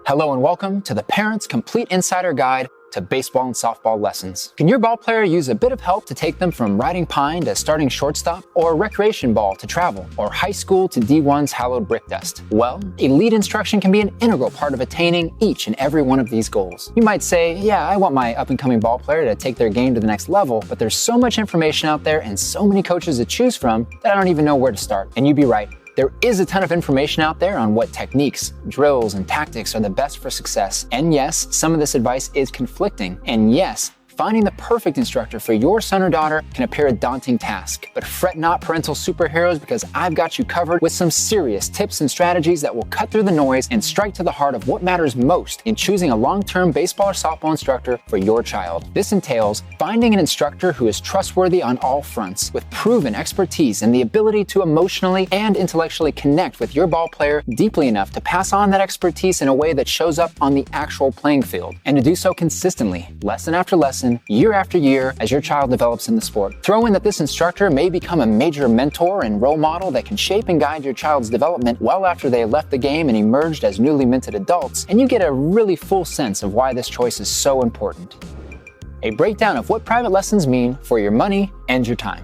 Hello and welcome to the Parent's Complete Insider Guide to Baseball and Softball Lessons. Can your ball player use a bit of help to take them from riding pine to starting shortstop, or recreation ball to travel, or high school to D1's hallowed brickdust? Well, elite instruction can be an integral part of attaining each and every one of these goals. You might say, yeah, I want my up-and-coming ball player to take their game to the next level, but there's so much information out there and so many coaches to choose from that I don't even know where to start. And you'd be right. There is a ton of information out there on what techniques, drills, and tactics are the best for success. And yes, some of this advice is conflicting. And yes, finding the perfect instructor for your son or daughter can appear a daunting task. But fret not, parental superheroes, because I've got you covered with some serious tips and strategies that will cut through the noise and strike to the heart of what matters most in choosing a long-term baseball or softball instructor for your child. This entails finding an instructor who is trustworthy on all fronts, with proven expertise and the ability to emotionally and intellectually connect with your ball player deeply enough to pass on that expertise in a way that shows up on the actual playing field, and to do so consistently, lesson after lesson, year after year, as your child develops in the sport. Throw in that this instructor may become a major mentor and role model that can shape and guide your child's development well after they left the game and emerged as newly minted adults, and you get a really full sense of why this choice is so important. A breakdown of what private lessons mean for your money and your time.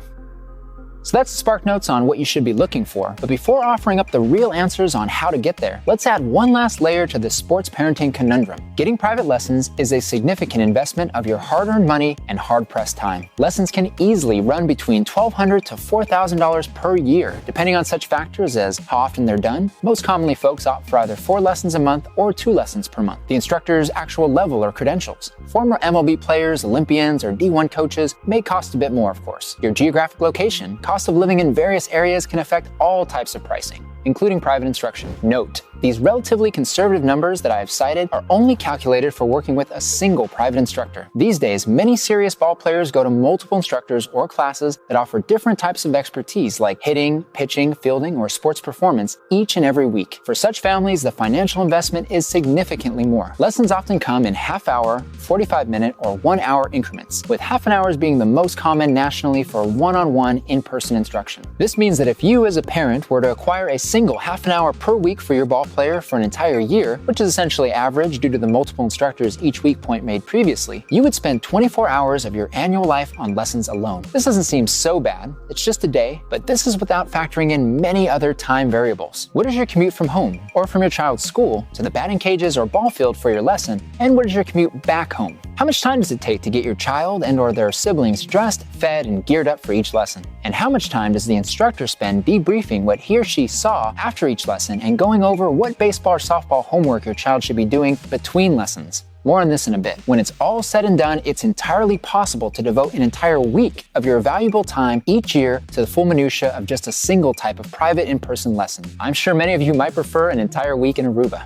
So that's the Spark Notes on what you should be looking for. But before offering up the real answers on how to get there, let's add one last layer to this sports parenting conundrum. Getting private lessons is a significant investment of your hard-earned money and hard-pressed time. Lessons can easily run between $1,200 to $4,000 per year, depending on such factors as how often they're done. Most commonly, folks opt for either 4 lessons a month or 2 lessons per month. The instructor's actual level or credentials. Former MLB players, Olympians, or D1 coaches may cost a bit more, of course. Your geographic location, cost of living in various areas can affect all types of pricing, including private instruction. Note, these relatively conservative numbers that I have cited are only calculated for working with a single private instructor. These days, many serious ball players go to multiple instructors or classes that offer different types of expertise like hitting, pitching, fielding, or sports performance each and every week. For such families, the financial investment is significantly more. Lessons often come in half-hour, 45-minute, or 1-hour increments, with half an hour being the most common nationally for one-on-one in-person instruction. This means that if you as a parent were to acquire a single half an hour per week for your ball player for an entire year, which is essentially average due to the multiple instructors each week point made previously, you would spend 24 hours of your annual life on lessons alone. This doesn't seem so bad. It's just a day, but this is without factoring in many other time variables. What is your commute from home or from your child's school to the batting cages or ball field for your lesson? And what is your commute back home? How much time does it take to get your child and or their siblings dressed, fed, and geared up for each lesson? And how much time does the instructor spend debriefing what he or she saw after each lesson and going over what baseball or softball homework your child should be doing between lessons? More on this in a bit. When it's all said and done, it's entirely possible to devote an entire week of your valuable time each year to the full minutia of just a single type of private in-person lesson. I'm sure many of you might prefer an entire week in Aruba.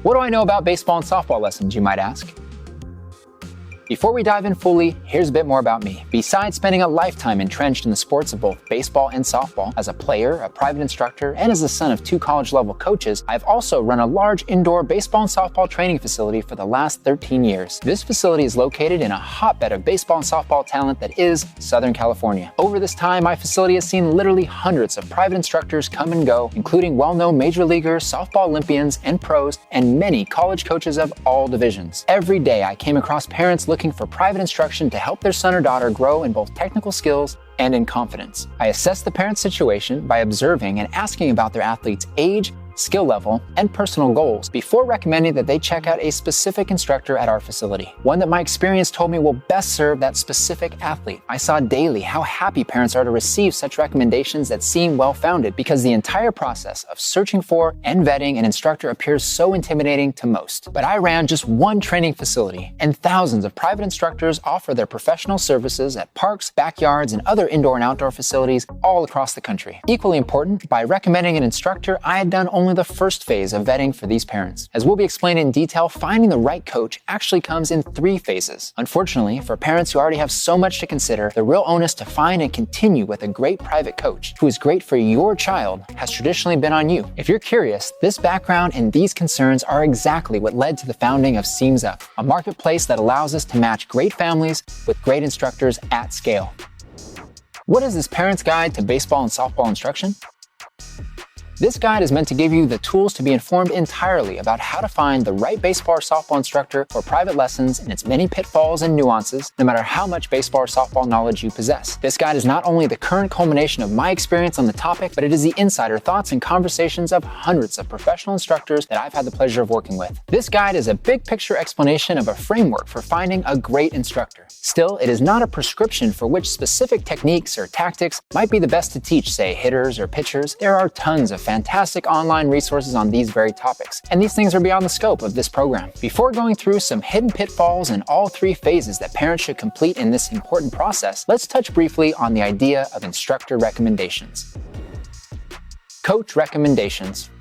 What do I know about baseball and softball lessons, you might ask? Before we dive in fully, here's a bit more about me. Besides spending a lifetime entrenched in the sports of both baseball and softball, as a player, a private instructor, and as the son of 2 college-level coaches, I've also run a large indoor baseball and softball training facility for the last 13 years. This facility is located in a hotbed of baseball and softball talent that is Southern California. Over this time, my facility has seen literally hundreds of private instructors come and go, including well-known major leaguers, softball Olympians, and pros, and many college coaches of all divisions. Every day, I came across parents looking for private instruction to help their son or daughter grow in both technical skills and in confidence. I assess the parent's situation by observing and asking about their athlete's age, skill level, and personal goals before recommending that they check out a specific instructor at our facility. One that my experience told me will best serve that specific athlete. I saw daily how happy parents are to receive such recommendations that seem well-founded, because the entire process of searching for and vetting an instructor appears so intimidating to most. But I ran just one training facility, and thousands of private instructors offer their professional services at parks, backyards, and other indoor and outdoor facilities all across the country. Equally important, by recommending an instructor, I had done only the first phase of vetting for these parents. As will be explained in detail, finding the right coach actually comes in 3 phases. Unfortunately, for parents who already have so much to consider, the real onus to find and continue with a great private coach who is great for your child has traditionally been on you. If you're curious, this background and these concerns are exactly what led to the founding of Seams Up, a marketplace that allows us to match great families with great instructors at scale. What is this parent's guide to baseball and softball instruction? This guide is meant to give you the tools to be informed entirely about how to find the right baseball or softball instructor for private lessons and its many pitfalls and nuances, no matter how much baseball or softball knowledge you possess. This guide is not only the current culmination of my experience on the topic, but it is the insider thoughts and conversations of hundreds of professional instructors that I've had the pleasure of working with. This guide is a big picture explanation of a framework for finding a great instructor. Still, it is not a prescription for which specific techniques or tactics might be the best to teach, say, hitters or pitchers. There are tons of fantastic online resources on these very topics, and these things are beyond the scope of this program. Before going through some hidden pitfalls in all three phases that parents should complete in this important process, let's touch briefly on the idea of instructor recommendations. Coach recommendations.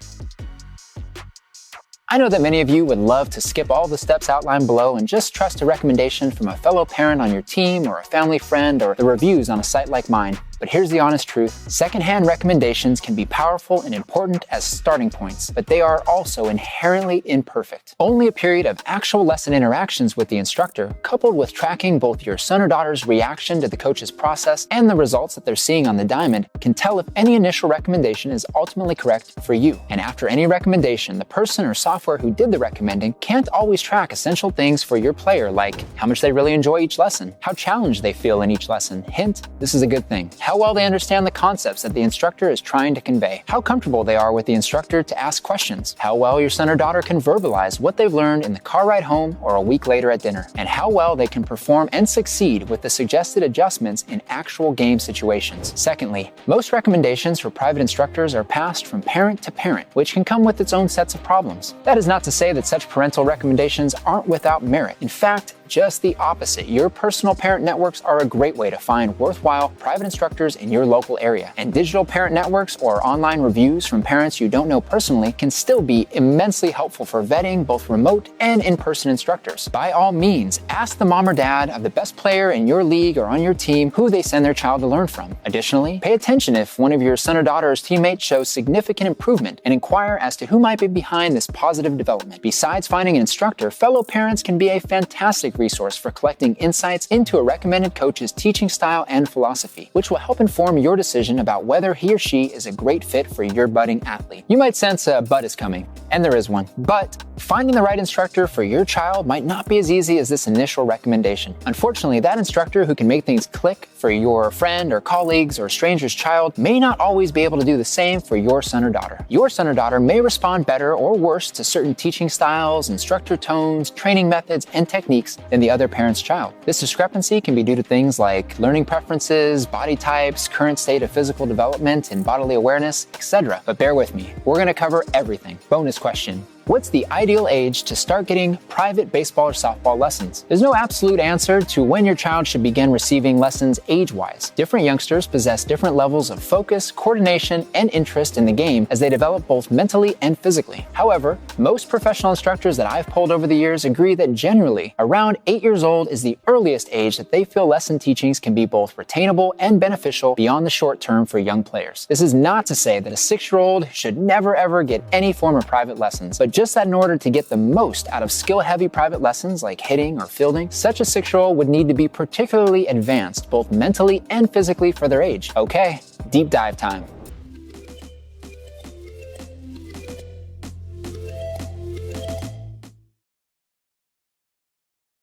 I know that many of you would love to skip all the steps outlined below and just trust a recommendation from a fellow parent on your team or a family friend or the reviews on a site like mine. But here's the honest truth. Secondhand recommendations can be powerful and important as starting points, but they are also inherently imperfect. Only a period of actual lesson interactions with the instructor, coupled with tracking both your son or daughter's reaction to the coach's process and the results that they're seeing on the diamond, can tell if any initial recommendation is ultimately correct for you. And after any recommendation, the person or software who did the recommending can't always track essential things for your player, like how much they really enjoy each lesson, how challenged they feel in each lesson. Hint, this is a good thing. How well they understand the concepts that the instructor is trying to convey, how comfortable they are with the instructor to ask questions, how well your son or daughter can verbalize what they've learned in the car ride home or a week later at dinner, and how well they can perform and succeed with the suggested adjustments in actual game situations. Secondly, most recommendations for private instructors are passed from parent to parent, which can come with its own sets of problems. That is not to say that such parental recommendations aren't without merit. In fact, just the opposite. Your personal parent networks are a great way to find worthwhile private instructors in your local area. And digital parent networks or online reviews from parents you don't know personally can still be immensely helpful for vetting both remote and in-person instructors. By all means, ask the mom or dad of the best player in your league or on your team who they send their child to learn from. Additionally, pay attention if one of your son or daughter's teammates shows significant improvement and inquire as to who might be behind this positive development. Besides finding an instructor, fellow parents can be a fantastic resource for collecting insights into a recommended coach's teaching style and philosophy, which will help inform your decision about whether he or she is a great fit for your budding athlete. You might sense a but is coming, and there is one. But finding the right instructor for your child might not be as easy as this initial recommendation. Unfortunately, that instructor who can make things click for your friend or colleagues or stranger's child may not always be able to do the same for your son or daughter. Your son or daughter may respond better or worse to certain teaching styles, instructor tones, training methods, and techniques than the other parent's child. This discrepancy can be due to things like learning preferences, body types, current state of physical development and bodily awareness, etc. But bear with me, we're going to cover everything. Bonus question. What's the ideal age to start getting private baseball or softball lessons? There's no absolute answer to when your child should begin receiving lessons age-wise. Different youngsters possess different levels of focus, coordination, and interest in the game as they develop both mentally and physically. However, most professional instructors that I've polled over the years agree that generally around 8 years old is the earliest age that they feel lesson teachings can be both retainable and beneficial beyond the short term for young players. This is not to say that a 6-year-old should never ever get any form of private lessons, but just that in order to get the most out of skill-heavy private lessons like hitting or fielding, such a 6-year-old would need to be particularly advanced both mentally and physically for their age. Okay, deep dive time.